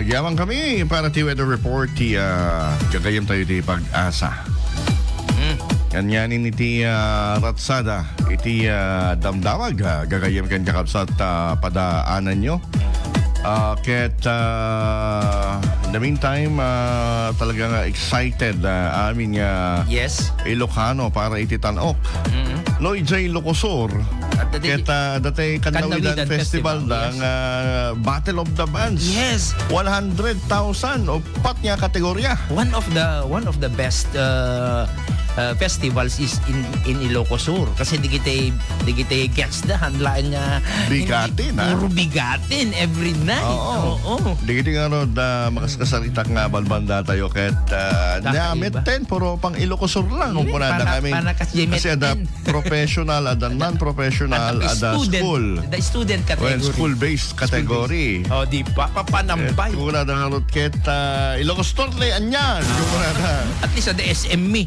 Yaman kami para ti weather report ti gagayam tayo ti pag-asa. Kanyanin iti ratsada iti damdamag gagayam kan kakabsat padaanan nyo. Ket in the meantime talagang excited amin Yes. Ilocano para iti tanok. No, ijay Ilocosur. Ket dati Kanlawidan Festival ng Battle of the Bands. Yes. 100,000 o pat niya kategorya. One of the best festivals is in Ilocosur kasi di kita gets the handlaan nga Bigatin, puro bigatin every night. Oo. Di kita nga ron makasasalita nga balbanda tayo ket namitten puro pang Ilocosur lang kung punada kami. Kasi ada professional, ada non-professional, ada school. The student category. School-based category. Oh, di ba? Papanambay. Kung punada nga ron ket Ilocosur le anyan. Kung punada. At least ada SME.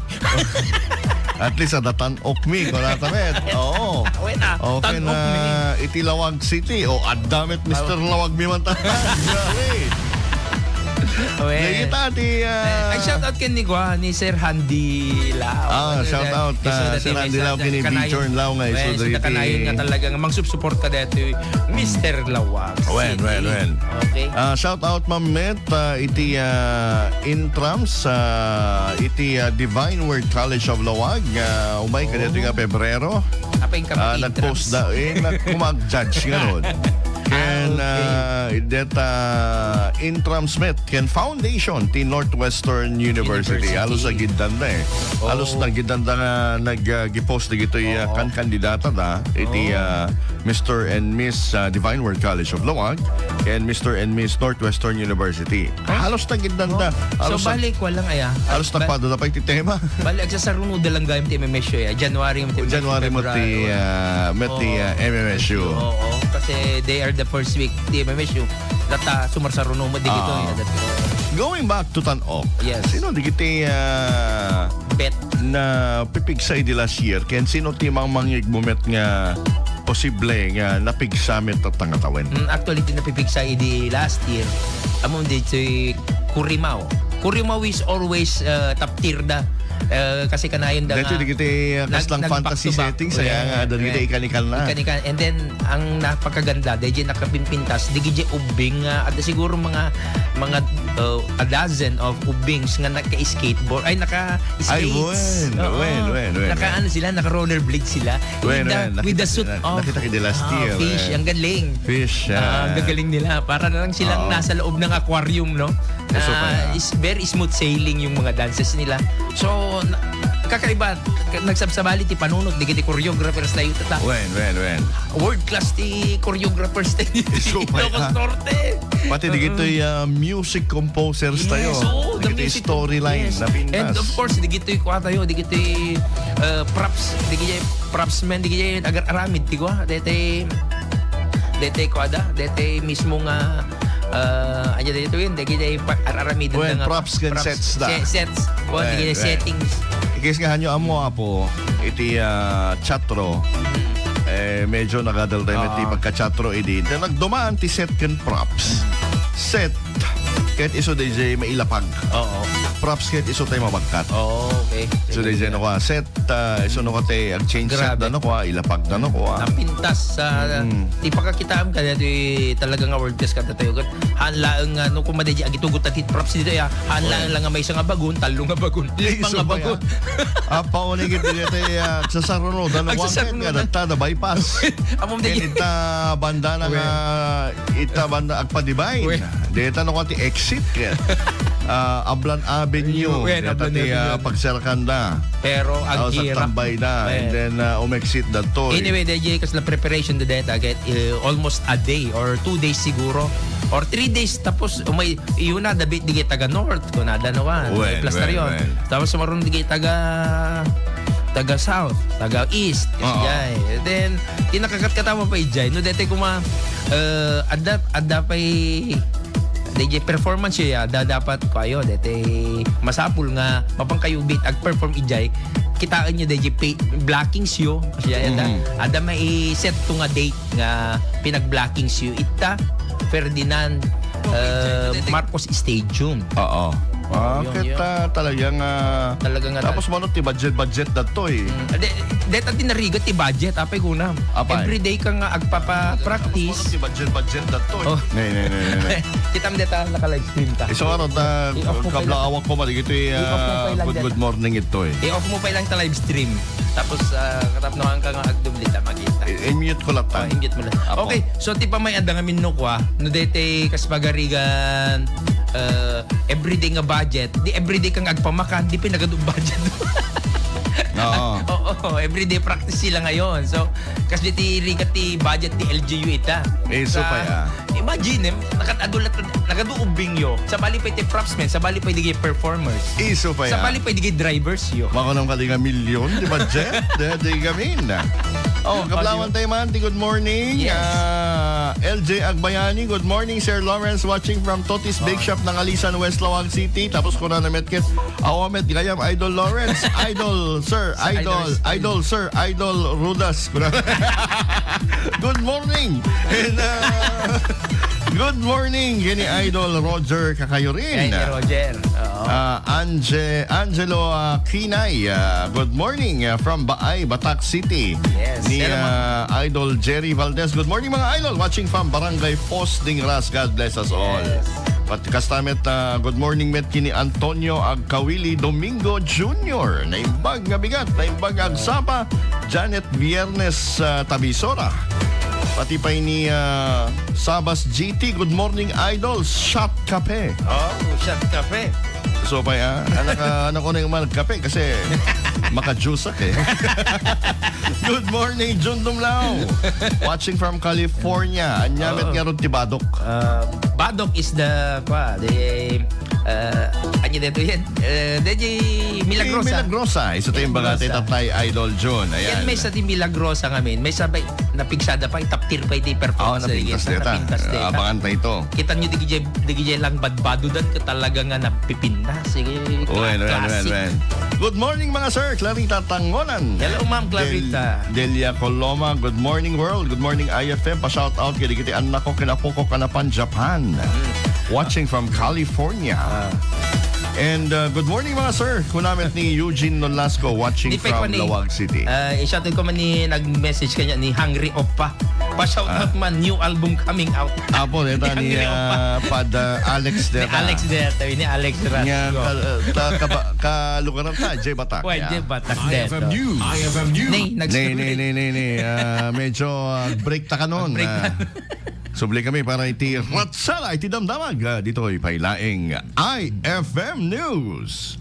At least ada Tan-Ok-mi kung natamet. Oo. Okay na iti Lawag City. O adamit Mr. Lawag mi man tayo. Grabe. Kita di... Ay, shout out kin ni Sir Handy Lau. Shout out Sir Handy Lau kini Bichorn Lau nga iso dito. Kanayon nga talagang mang-support ka dito Mr. Lawag City. Well. Okay. Shout out Ma'am Met iti Intrams iti Divine Word College of Lawag. Umay ka dito nga Pebrero. Apa yung kami nag-post da kumag-judge nga ron. Ken Intrams Met ken Foundation ti Northwestern University. Halos na gidanda halos na gidanda nga nag-gipost na gito'y kan kandidata da iti Mr. and Miss Divine Word College of Lawag and Mr. and Miss Northwestern University. Halos na gidanda. So balik walang aya. Halos na pa pa iti tema. Balik sa sarunod lang gayam ti MMSU January mo ti MMSU. Oo, kasi they are the first week ti MMSU. Data sumarsaruno mo di gito. Going back to Tan-Ok. Yes. Sino di kiti bet na pipigsay di last year? Ken sino ti mangigbumet nga posible nga napigsamit at tangatawin? Actually, napipigsay di last year. Among dito Kurimao. Kurimao is always top tier da. Kasi kanayon da dito di kiti kaslang fantasy settings saya nga dali kiti ikanikal na. And then ang napakaganda dahil nakapimpintas digi ubing at siguro mga a dozen of ubings nga naka-skateboard ay naka-skates. Naka-ano sila, naka-rollerblade sila. With the suit of nakita kiti last year. Fish, ang galing. Ang gagaling nila. Para na lang silang nasa loob ng aquarium, no? Is very smooth sailing yung mga dances nila. So, kakaiba, nagsabsabali ti panunot, di kiti choreographers tayo tata. When? World class ti choreographers tayo. Ilocos Norte. Pati di kito'y music composers tayo. Di kito'y storyline na pintas. And of course, di kito'y kuha tayo, di kito'y props, di kito'y propsmen, di kito'y agar-aramid, di ko dete kuha da, dete mismo nga aja dito yun, di kito'y aramid. When props can sets da. Sets, di kito'y settings. Ikis nga hanyo amo apo iti chatro medyo nagadal tayo iti pagka-chatro iti nagdumaan ti set ken props set ket iso DJ mailapag props ket iso tayo mabagkat okay so DJ no ka set iso no ka te change set na no ka ilapag na no ka napintas sa ti pagkakitaan ka dito talaga nga world class ka tayo hanlaan nga no kung madiji agitugot at props dito hanlaan lang nga may isang bagun talo nga bagun mga bagun pauni gid dito sa saruno dano wangket nga data bypass amom di ita banda na nga ita banda agpadibay dito no ka ti exit ket Ablan Avenue dati pagserkanda pero ang hirap tambay na and then umexit dato anyway DJ kasi na preparation the data get almost a day or 2 days siguro or 3 days tapos may yun na dabit di taga north ko na danawa plus na yun tapos maroon di taga south taga east then tinakakat-katama pa ijay no dete kuma adda pa DJ performance siya dapat kayo dete masapul nga mapangkayubit ag perform ijay kitaan nyo DJ blocking siyo siya ada may set to nga date nga pinag blocking siyo ita Ferdinand Marcos Stadium. Oo. Yun. Talagang Talagang tapos mo ti budget na to eh. Deta tinarigat ti budget apay kunam. Apay? Everyday ka nga agpapa-practice. Ti budget na to eh. Oh. Nay. Kitam deta naka-live stream ta. Isang araw na I-off mo pa kablaawak ko mali ito eh. I-off mo pa ilang Good morning ito eh. I-off mo pa ilang ta live stream. Tapos katapnohan ka nga agdublita makita. I-mute ko lang ta. Inggit mo lang. Apo. Okay, so ti pa may andang amin no kwa. No dete kasbagarigan everyday nga budget. Di everyday kang agpamakan, di pinagado budget. Oo. Oo, everyday practice sila ngayon. So, kasi ti rigat ti budget ti LGU ita. So pa ya. Imagine, nakaduubing yo. Sa bali pa ti propsmen, sa bali pa di performers. Iso pa ya. Sa bali pa di drivers yo. Mako nang kali nga milyon di budget. Di gamin na. Oh, kablawan tayo man. Good morning. Yes. LJ Agbayani. Good morning, Sir Lawrence. Watching from Totis Bake Shop ng Alisan, West Lawag City. Tapos ko na nametkit. Awamet gayam Idol Lawrence. Idol Sir. Idol Sir. Idol Rudas. Good morning. And good morning. Gini Idol Roger Kakayurin. Kaya ni Roger. Oo. Angelo Kinay, good morning from Baay, Batak City. Yes. Ni Hello, Idol Jerry Valdez. Good morning mga idol. Watching from Barangay Posting Ras. God bless us all. Yes. At kastamet, good morning met kini Antonio Agkawili Domingo Jr. Naimbag nga bigat, naimbag agsapa. Janet Viernes Tabisora. Pati pa ni Sabas GT. Good morning idols. Shot Cafe. Oh, shot cafe. So pa anak ko na yung kape kasi makajusak eh. Good morning, Jun Dumlao. Watching from California. Anyamit nga ron ti Badok. Badok is the ano dito yan? Milagrosa. Milagrosa. Isa tayong bagate tatay Idol Jun. Ayan. Yan may sa ti Milagrosa ngamin. May sabay napigsada pa top tier pa iti performance. Napintas deta. Abangan tayo ito. Kita nyo digijay lang badbadudan ka talaga nga napipinda. Sige, classic. Good morning mga sir. Clarita Tangonan. Hello ma'am Clarita. Delia Coloma. Good morning world. Good morning IFM. Pa-shout out kaya kiti anak ko kinapuko kanapan Japan. Watching from California. And good morning mga sir. Kunamit ni Eugene Nolasco watching from Lawag City. I-shoutout ko man ni nag-message kanya ni Hungry Oppa. Pa-shoutout man, new album coming out. Apo, deta ni Pad Alex deta. Ni Alex deta. Ni Alex Rasco. Kalugaran ta, J Batak. Pwede Batak deta. IFM News. Nay. Medyo break ta kanon. Subli kami para iti ratsala, iti damdamag. Dito ay pailaing IFM News.